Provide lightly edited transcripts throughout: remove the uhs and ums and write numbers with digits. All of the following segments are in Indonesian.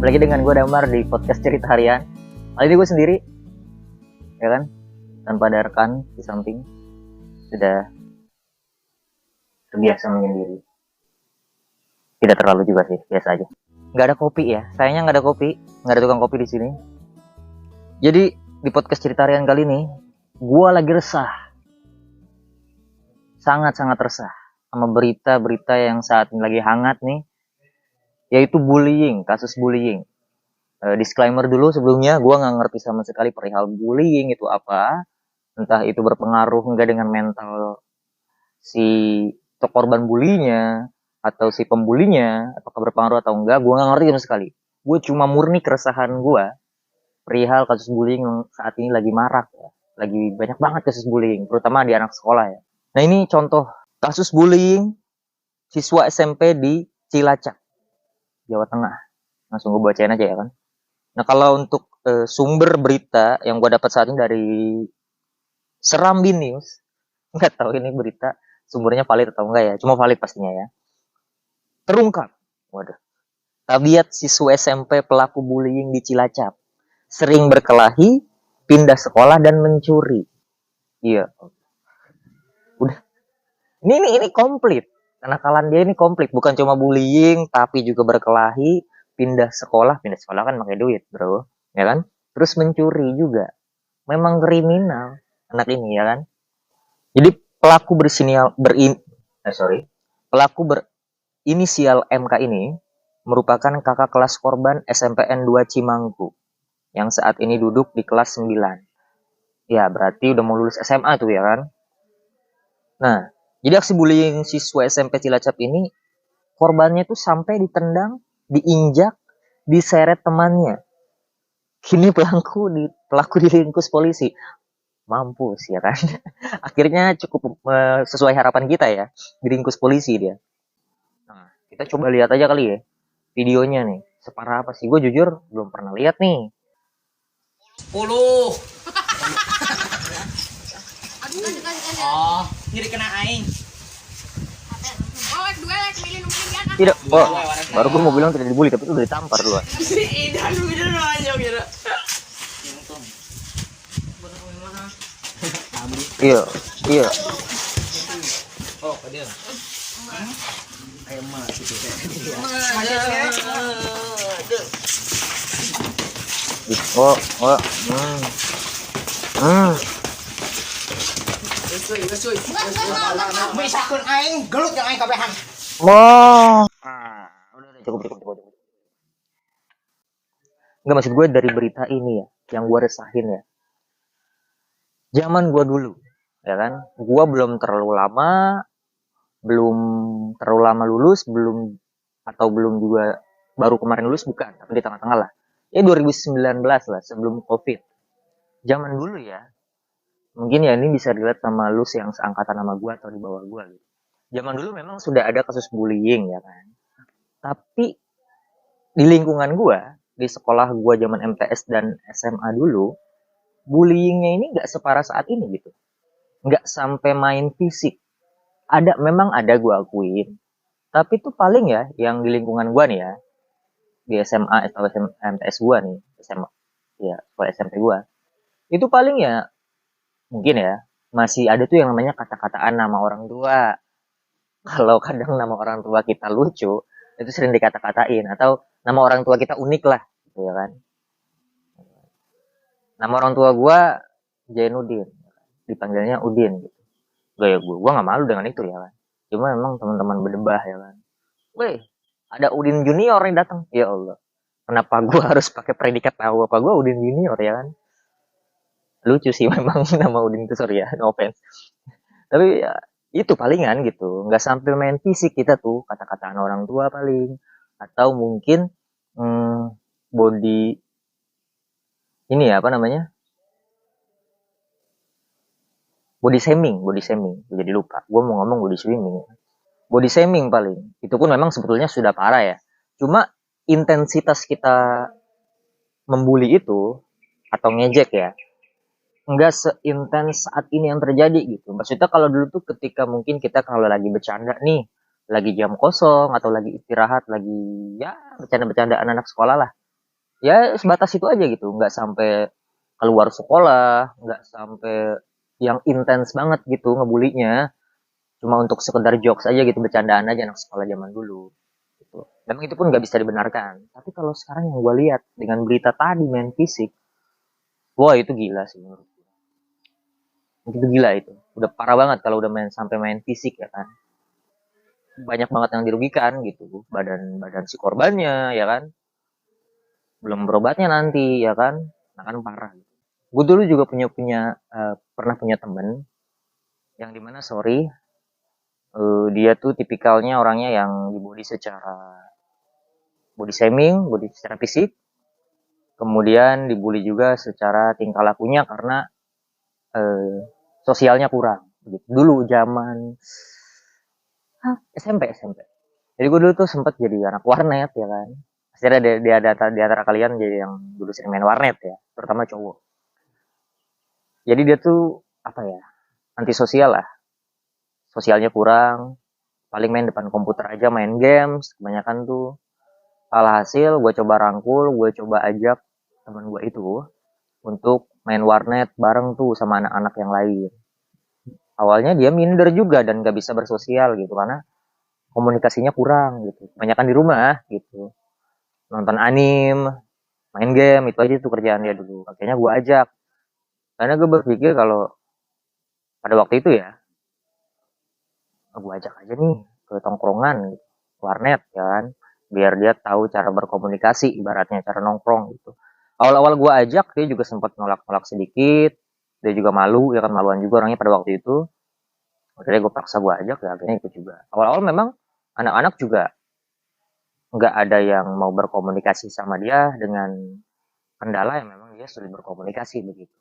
Lagi dengan gue Damar di podcast cerita harian. Kali ini gue sendiri, ya kan, tanpa ada rekan di samping. Sudah terbiasa menyendiri. Tidak terlalu juga sih, biasa aja. Gak ada kopi ya, sayangnya gak ada kopi, gak ada tukang kopi di sini. Jadi di podcast cerita harian kali ini, gue lagi resah, sangat-sangat resah sama berita-berita yang saat ini lagi hangat nih, yaitu bullying, kasus bullying. Disclaimer dulu sebelumnya, gue nggak ngerti sama sekali perihal bullying itu apa, entah itu berpengaruh enggak dengan mental si korban bulinya atau si pembulinya, apakah berpengaruh atau enggak, gue nggak ngerti sama sekali. Gue cuma murni keresahan gue perihal kasus bullying yang saat ini lagi marak ya. Lagi banyak banget kasus bullying, terutama di anak sekolah ya. Nah ini contoh kasus bullying siswa SMP di Cilacap, Jawa Tengah. Langsung gue bacain aja ya kan. Nah kalau untuk sumber berita yang gue dapat saat ini dari Serambi News, nggak tahu ini berita sumbernya valid atau enggak ya, cuma valid pastinya ya. Terungkap, waduh, tabiat siswa SMP pelaku bullying di Cilacap, sering berkelahi, pindah sekolah dan mencuri. Iya, udah. Ini komplit. Kenakalan dia ini komplit, bukan cuma bullying, tapi juga berkelahi, pindah sekolah kan pakai duit, bro, ya kan? Terus mencuri juga. Memang kriminal anak ini, ya kan? Jadi pelaku berinisial MK ini merupakan kakak kelas korban SMPN 2 Cimangku yang saat ini duduk di kelas 9. Ya, berarti udah mau lulus SMA tuh ya kan? Nah, jadi aksi bullying siswa SMP Cilacap ini, korbannya tuh sampai ditendang, diinjak, diseret temannya. Kini pelaku diringkus polisi. Mampus ya kan. Akhirnya cukup sesuai harapan kita ya, diringkus polisi dia. Nah, kita coba lihat aja kali ya videonya nih. Separah apa sih? Gue jujur belum pernah lihat nih. 10. Oh, kiri kena aing. Tidak, baru gue mau bilang tidak dibully, tapi itu udah ditampar duluan. Iya. Oh, dia. Ayam mah gitu. Misalkan aing gelut yang aing kabehan. Udah cukup. Enggak, maksud gue dari berita ini ya, yang gue resahin ya. Zaman gue dulu, ya kan, gue belum terlalu lama lulus, belum juga baru kemarin lulus, bukan, tapi di tengah-tengah lah. Ya 2019 lah, sebelum COVID. Zaman dulu ya, mungkin ya ini bisa dilihat sama lu yang seangkatan sama gue atau di bawah gue gitu. Zaman dulu memang sudah ada kasus bullying ya kan. Tapi di lingkungan gue, di sekolah gue zaman MTS dan SMA dulu, bullyingnya ini nggak separah saat ini gitu. Nggak sampai main fisik. Memang ada gue akuin. Tapi itu paling ya, yang di lingkungan gue nih ya, di SMA atau MTS gue nih, SMA, ya, sekolah SMP gue. Itu paling ya, mungkin ya, masih ada tuh yang namanya kata-kataan nama orang tua. Kalau kadang nama orang tua kita lucu, itu sering dikata-katain. Atau nama orang tua kita unik lah, gitu ya kan. Nama orang tua gue Jainuddin, dipanggilnya Udin gitu. Gaya gue gak malu dengan itu ya kan. Cuma memang teman-teman berdebah ya kan. Weh, ada Udin Junior yang datang. Ya Allah, kenapa gue harus pakai predikat tahu apa gue Udin Junior ya kan? Lucu sih memang nama Udin itu, sorry ya, no offense. Tapi ya itu palingan gitu, nggak sampai main fisik kita tuh, kata-kataan orang tua paling, atau mungkin body ini ya, apa namanya, body shaming, jadi lupa, gue mau ngomong body shaming paling, itu pun memang sebetulnya sudah parah ya, cuma intensitas kita membuli itu atau ngejek ya, nggak seintens saat ini yang terjadi gitu. Maksudnya kalau dulu tuh ketika mungkin kita kalau lagi bercanda nih, lagi jam kosong atau lagi istirahat, lagi ya bercanda-bercandaan anak sekolah lah, ya sebatas itu aja gitu, nggak sampai keluar sekolah, nggak sampai yang intens banget gitu ngebulinya, cuma untuk sekedar jokes aja gitu, bercandaan aja anak sekolah zaman dulu gitu. Memang itu pun nggak bisa dibenarkan, tapi kalau sekarang yang gue lihat dengan berita tadi main fisik, wah itu gila sih menurut gue. Itu gila itu, udah parah banget kalau udah main sampai main fisik ya kan, banyak banget yang dirugikan gitu, badan badan si korbannya ya kan, belum berobatnya nanti ya kan, nah kan parah. Gue dulu juga punya punya pernah punya temen yang dimana sorry, dia tuh tipikalnya orangnya yang dibully secara body shaming, body secara fisik, kemudian dibully juga secara tingkah lakunya karena eh, sosialnya kurang. Gitu. Dulu zaman SMP. Jadi gue dulu tuh sempet jadi anak warnet ya kan. Pasti ada di antara kalian jadi yang dulu sering main warnet ya, terutama cowok. Jadi dia tuh apa ya, antisosial lah, sosialnya kurang, paling main depan komputer aja main games kebanyakan tuh. Alhasil gue coba rangkul, gue coba ajak teman gue itu untuk main warnet bareng tuh sama anak-anak yang lain. Awalnya dia minder juga dan gak bisa bersosial gitu karena komunikasinya kurang gitu. Kebanyakan di rumah gitu. Nonton anim, main game, itu aja tuh kerjaan dia dulu. Akhirnya gue ajak. Karena gue berpikir kalau pada waktu itu ya, gue ajak aja nih ke tongkrongan gitu, warnet ya kan, biar dia tahu cara berkomunikasi, ibaratnya cara nongkrong gitu. Awal-awal gue ajak dia juga sempat nolak-nolak sedikit, dia juga malu ya kan, maluan juga orangnya pada waktu itu. Akhirnya gue paksa gue ajak ya, akhirnya ikut juga. Awal-awal memang anak-anak juga nggak ada yang mau berkomunikasi sama dia dengan kendala yang memang dia sulit berkomunikasi begitu.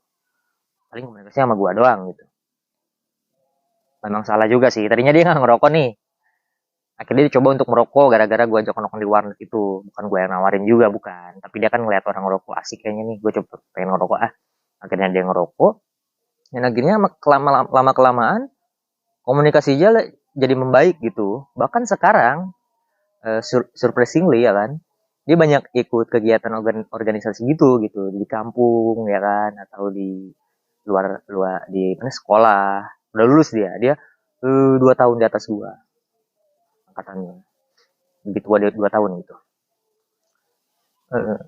Paling komunikasi sama gue doang gitu. Memang salah juga sih, tadinya dia nggak ngerokok nih, akhirnya dia coba untuk merokok gara-gara gue ajak nongkrong di warnet itu. Bukan gue yang nawarin juga, bukan, tapi dia kan ngeliat orang ngerokok asik kayaknya nih, gue coba pengen ngerokok ah. Akhirnya dia ngerokok, dan akhirnya lama kelamaan komunikasi dia jadi membaik gitu. Bahkan sekarang surprisingly ya kan, dia banyak ikut kegiatan organisasi gitu gitu di kampung ya kan, atau di luar luar di mana sekolah. Udah lulus dia 2 tahun di atas gua angkatannya, lebih tua dia 2 tahun gitu. uh,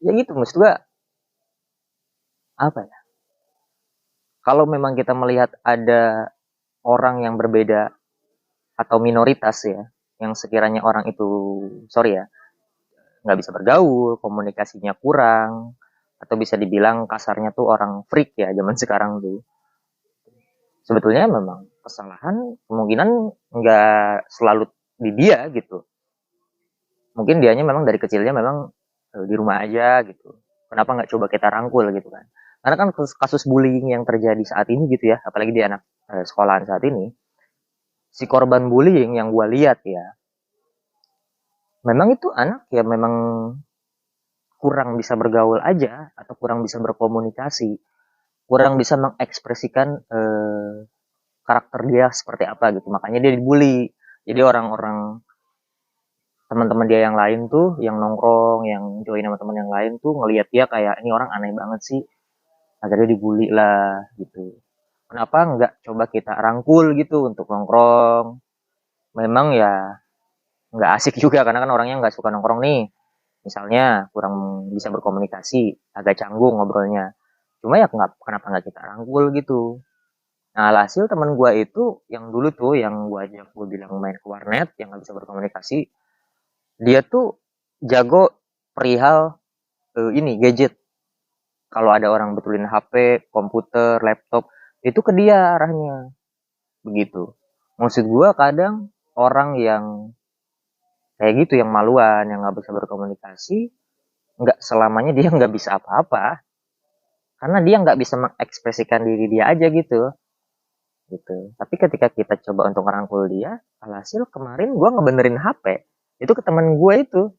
ya gitu maksud gua, apa ya, kalau memang kita melihat ada orang yang berbeda atau minoritas ya, yang sekiranya orang itu sorry ya nggak bisa bergaul, komunikasinya kurang, atau bisa dibilang kasarnya tuh orang freak ya zaman sekarang tuh. Sebetulnya memang kesalahan kemungkinan nggak selalu di dia gitu. Mungkin dianya memang dari kecilnya memang di rumah aja gitu. Kenapa nggak coba kita rangkul gitu kan? Karena kan kasus bullying yang terjadi saat ini gitu ya, apalagi di anak sekolahan saat ini, si korban bullying yang gue lihat ya, memang itu anak ya memang kurang bisa bergaul aja atau kurang bisa berkomunikasi, kurang bisa mengekspresikan karakter dia seperti apa gitu, makanya dia dibully. Jadi orang-orang teman-teman dia yang lain tuh yang nongkrong yang join sama teman yang lain tuh ngelihat dia kayak ini orang aneh banget sih, akhirnya dibully lah gitu. Kenapa nggak coba kita rangkul gitu untuk nongkrong? Memang ya nggak asik juga karena kan orangnya nggak suka nongkrong nih, misalnya kurang bisa berkomunikasi, agak canggung ngobrolnya. Cuma ya kenapa nggak kita rangkul gitu. Nah, hasil teman gue itu yang dulu tuh yang gue ajak, gue bilang main ke warnet yang nggak bisa berkomunikasi, dia tuh jago perihal ini gadget. Kalau ada orang betulin HP, komputer, laptop, itu ke dia arahnya begitu. Maksud gue kadang orang yang kayak gitu, yang maluan, yang nggak bisa berkomunikasi, nggak selamanya dia nggak bisa apa-apa, karena dia nggak bisa mengekspresikan diri dia aja gitu. Tapi ketika kita coba untuk ngerangkul dia, alhasil kemarin gue ngebenerin HP itu ke temen gue itu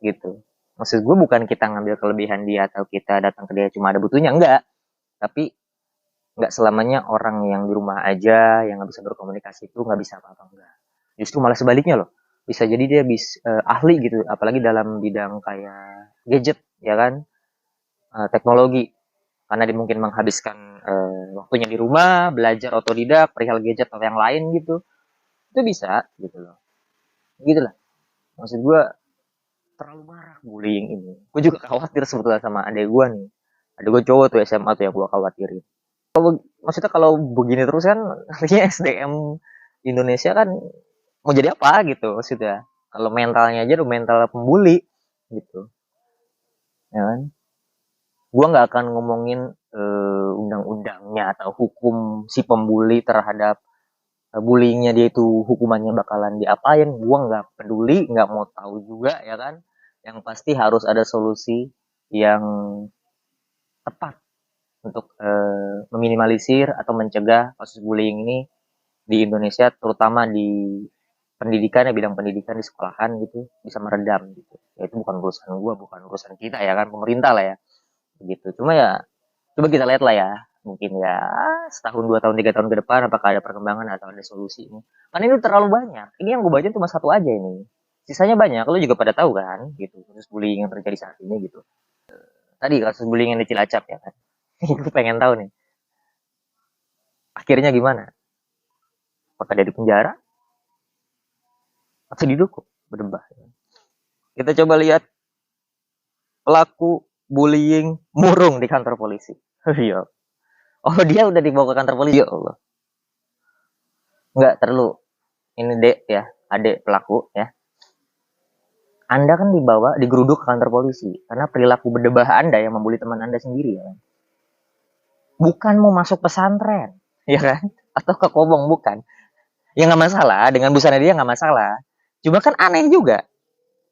gitu. Maksud gue bukan kita ngambil kelebihan dia atau kita datang ke dia cuma ada butuhnya, enggak. Tapi nggak selamanya orang yang di rumah aja yang nggak bisa berkomunikasi itu nggak bisa apa-apa, enggak. Justru malah sebaliknya loh. Bisa jadi dia ahli gitu, apalagi dalam bidang kayak gadget, ya kan, teknologi, karena dia mungkin menghabiskan waktunya di rumah, belajar otodidak, perihal gadget atau yang lain gitu, itu bisa gitu loh. Gitu lah. Maksud gue terlalu marah bullying ini. Gue juga khawatir sebetulnya sama adek gue nih. Adek gue cowok tuh SMA tuh yang gue khawatirin. Maksudnya kalau begini terus kan artinya SDM Indonesia kan mau jadi apa gitu maksudnya. Kalau mentalnya aja udah mental pembuli gitu. Ya kan? Gue nggak akan ngomongin undang-undangnya atau hukum si pembuli terhadap bullyingnya dia itu hukumannya bakalan diapain. Gue nggak peduli, nggak mau tahu juga ya kan. Yang pasti harus ada solusi yang tepat untuk meminimalisir atau mencegah kasus bullying ini di Indonesia, terutama di pendidikan ya, bidang pendidikan di sekolahan gitu bisa meredam gitu. Ya itu bukan urusan gue, bukan urusan kita ya kan, pemerintah lah ya gitu. Cuma ya coba kita lihat lah ya, mungkin ya setahun 2 tahun 3 tahun ke depan apakah ada perkembangan atau ada solusi ini. Karena ini terlalu banyak, ini yang gue baca cuma satu aja ini, sisanya banyak. Lo juga pada tahu kan gitu kasus bullying yang terjadi saat ini gitu. Tadi kasus bullying yang di Cilacap ya kan. Gue pengen tahu nih akhirnya gimana, apakah dia di penjara atau didukung berdebat. Kita coba lihat pelaku bullying murung di kantor polisi. Iya. Oh, dia udah dibawa ke kantor polisi. Ya Allah. Enggak, terlalu. Ini Dek ya, adik pelaku ya. Anda kan digeruduk ke kantor polisi karena perilaku berdebah Anda yang membuli teman Anda sendiri ya kan. Bukan mau masuk pesantren, ya kan? Atau ke kobong, bukan. Ya nggak masalah, dengan busana dia nggak masalah. Cuma kan aneh juga.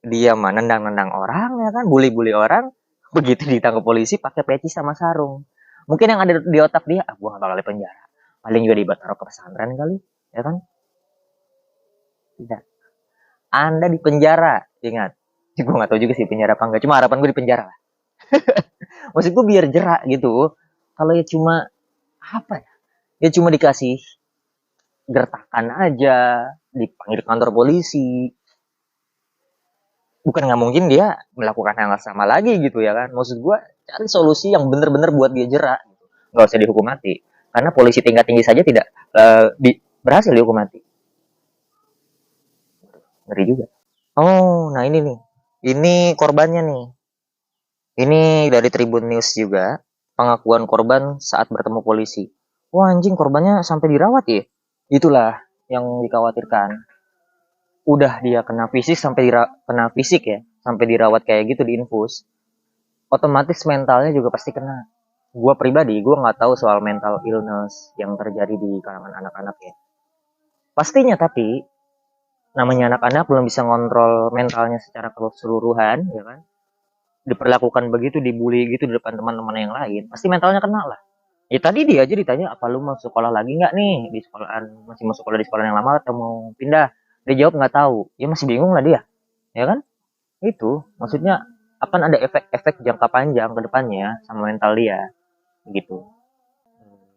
Dia mah nendang-nendang orang ya kan, bully-bully orang, begitu ditangkap polisi pakai peci sama sarung. Mungkin yang ada di otak dia, gua gak bakal di penjara, paling juga taruh ke pesantren kali, ya kan? Tidak, Anda di penjara, ingat. Gue gak tahu juga sih penjara apa enggak, cuma harapan gue di penjara lah. Maksud gue biar jerak gitu. Kalau ya cuma apa ya, ya cuma dikasih gertakan aja, dipanggil kantor polisi, bukan nggak mungkin dia melakukan hal yang sama lagi gitu ya kan. Maksud gue cari solusi yang bener-bener buat dia jerak gitu. Nggak usah dihukum mati, karena polisi tingkat tinggi saja tidak berhasil dihukum mati. Ngeri juga. Oh, nah ini nih, ini korbannya nih, ini dari Tribun News juga, pengakuan korban saat bertemu polisi. Wah anjing, korbannya sampai dirawat ya. Itulah yang dikhawatirkan. Udah dia kena fisik sampai kena fisik ya, sampai dirawat kayak gitu di infus, otomatis mentalnya juga pasti kena. Gue pribadi, gue nggak tahu soal mental illness yang terjadi di kalangan anak-anak ya. Pastinya tapi, namanya anak-anak belum bisa ngontrol mentalnya secara keseluruhan, ya kan? Diperlakukan begitu, dibully gitu di depan teman-teman yang lain, pasti mentalnya kena lah. Ya tadi dia aja ditanya, apa lu mau sekolah lagi nggak nih di sekolahan, masih mau sekolah di sekolah yang lama atau mau pindah? Dia jawab nggak tahu. Ya masih bingung lah dia, ya kan? Itu maksudnya akan ada efek-efek jangka panjang ke depannya sama mental dia gitu.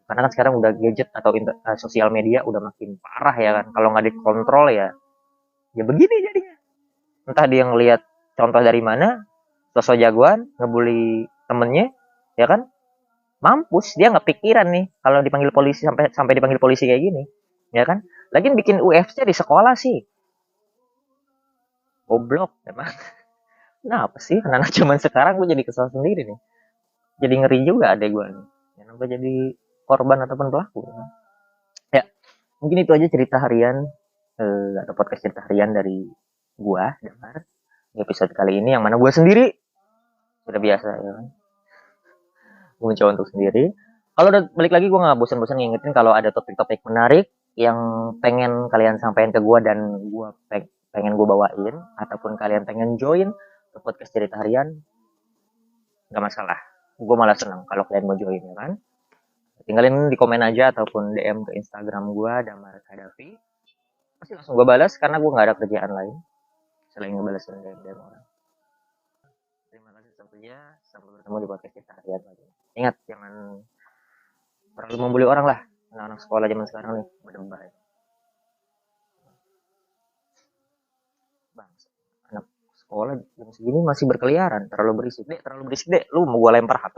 Karena kan sekarang udah gadget atau sosial media udah makin parah ya kan. Kalau nggak dikontrol ya, ya begini jadinya. Entah dia ngelihat contoh dari mana, sosok jagoan ngebully temennya, ya kan? Mampus, dia nggak pikiran nih kalau dipanggil polisi sampai sampai dipanggil polisi kayak gini, ya kan? Lagi bikin UFC di sekolah sih, goblok emang. Nah apa sih anak-anak zaman sekarang, gue jadi kesal sendiri nih. Jadi ngeri juga adek gue nih. Yang jadi korban ataupun pelaku. Ya, mungkin itu aja cerita harian atau podcast cerita harian dari gua Damar di episode kali ini, yang mana gua sendiri sudah biasa ya kan, gue mencoba untuk sendiri. Kalau udah balik lagi, gua nggak bosan-bosan ngingetin kalau ada topik-topik menarik yang pengen kalian sampaikan ke gua dan gua pengen gua bawain, ataupun kalian pengen join ke podcast cerita harian, nggak masalah. Gua malah senang kalau kalian mau join ya kan. Tinggalin di komen aja ataupun DM ke Instagram gua Damar Kadafi. Pasti langsung gue balas karena gue nggak ada kerjaan lain selain ngebalasin DM orang. Terima kasih tentunya, sampai bertemu di podcast kita harian lagi. Ingat, jangan terlalu membuli orang lah. Anak-anak sekolah zaman sekarang nih berdebar ya. Bang, anak sekolah jam segini masih berkeliaran, terlalu berisik dek, lu mau gua lempar HP